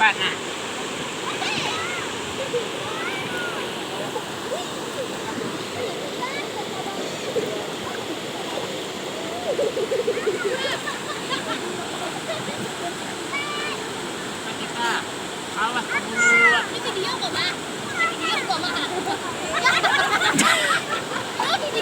Cepat nah. Kita awas kamu. Ini video kok, Ma? Ini video kok, Ma? Ini video. Ini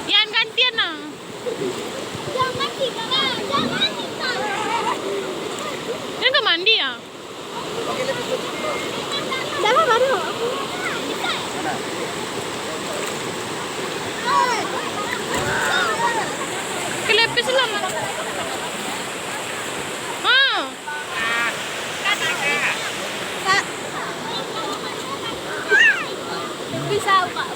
Yan, gantian na. jangan kita, jangan kita. Yan ka mandi ah. Jangan baru. Kelepis lang. Ah. Bisa, Pak.